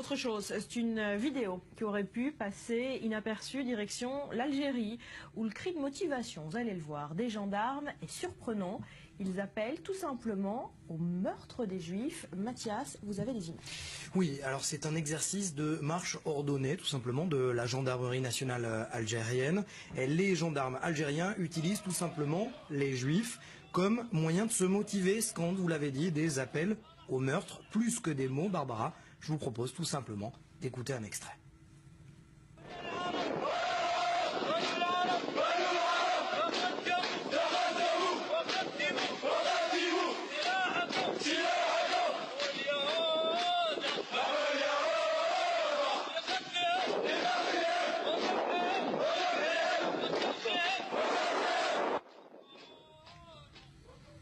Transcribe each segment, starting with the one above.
Autre chose, c'est une vidéo qui aurait pu passer inaperçue direction l'Algérie, où le cri de motivation, vous allez le voir, des gendarmes est surprenant. Ils appellent tout simplement au meurtre des Juifs. Mathias, vous avez des images. Oui, alors c'est un exercice de marche ordonnée, tout simplement, de la gendarmerie nationale algérienne. Et les gendarmes algériens utilisent tout simplement les Juifs comme moyen de se motiver, scandent, vous l'avez dit, des appels au meurtre, plus que des mots. Barbara, je vous propose tout simplement d'écouter un extrait.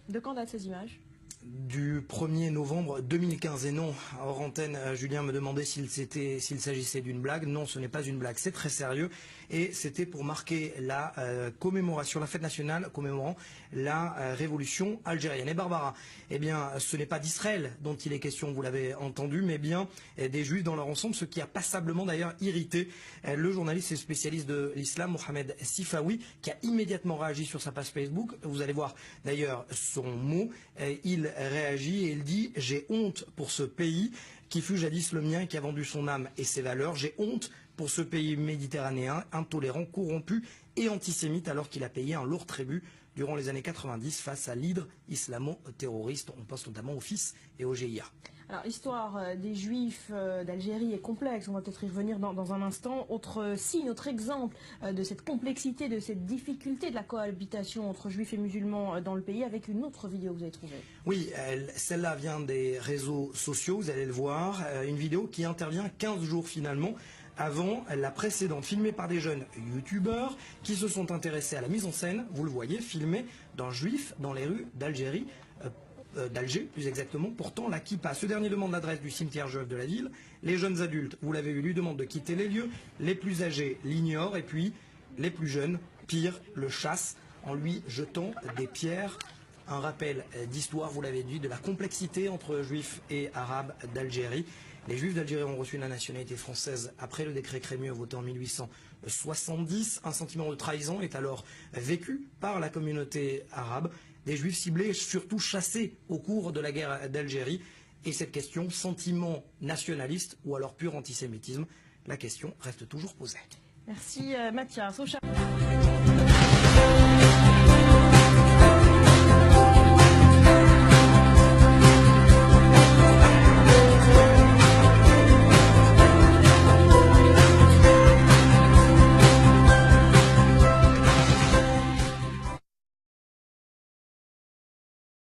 De quand datent ces images ? Du 1er novembre 2015. Et non, hors antenne, Julien me demandait s'il s'agissait d'une blague. Non, ce n'est pas une blague, c'est très sérieux. Et c'était pour marquer la commémoration, la fête nationale commémorant la révolution algérienne. Et Barbara, eh bien, ce n'est pas d'Israël dont il est question, vous l'avez entendu, mais bien des Juifs dans leur ensemble, ce qui a passablement d'ailleurs irrité le journaliste et spécialiste de l'islam, Mohamed Sifawi, qui a immédiatement réagi sur sa page Facebook. Vous allez voir d'ailleurs son mot. Il réagit et il dit « J'ai honte pour ce pays qui fut jadis le mien et qui a vendu son âme et ses valeurs. J'ai honte pour ce pays méditerranéen, intolérant, corrompu et antisémite alors qu'il a payé un lourd tribut durant les années 90 face à l'hydre islamo-terroriste. » On pense notamment au FIS et au GIA. Alors, l'histoire des Juifs d'Algérie est complexe, on va peut-être y revenir dans un instant. Autre signe, autre exemple de cette complexité, de cette difficulté de la cohabitation entre Juifs et musulmans dans le pays, avec une autre vidéo que vous avez trouvée. Oui, celle-là vient des réseaux sociaux, vous allez le voir. Une vidéo qui intervient 15 jours finalement avant la précédente, filmée par des jeunes youtubeurs qui se sont intéressés à la mise en scène, vous le voyez, filmée d'un juif dans les rues d'Algérie. D'Alger, plus exactement, portant la kippa. Ce dernier demande l'adresse du cimetière juif de la ville. Les jeunes adultes, vous l'avez vu, lui demandent de quitter les lieux. Les plus âgés l'ignorent et puis les plus jeunes, pire, le chassent en lui jetant des pierres. Un rappel d'histoire, vous l'avez dit, de la complexité entre juifs et arabes d'Algérie. Les juifs d'Algérie ont reçu la nationalité française après le décret Crémieux voté en 1870. Un sentiment de trahison est alors vécu par la communauté arabe. Des juifs ciblés et surtout chassés au cours de la guerre d'Algérie. Et cette question, sentiment nationaliste ou alors pur antisémitisme, la question reste toujours posée. Merci Mathias.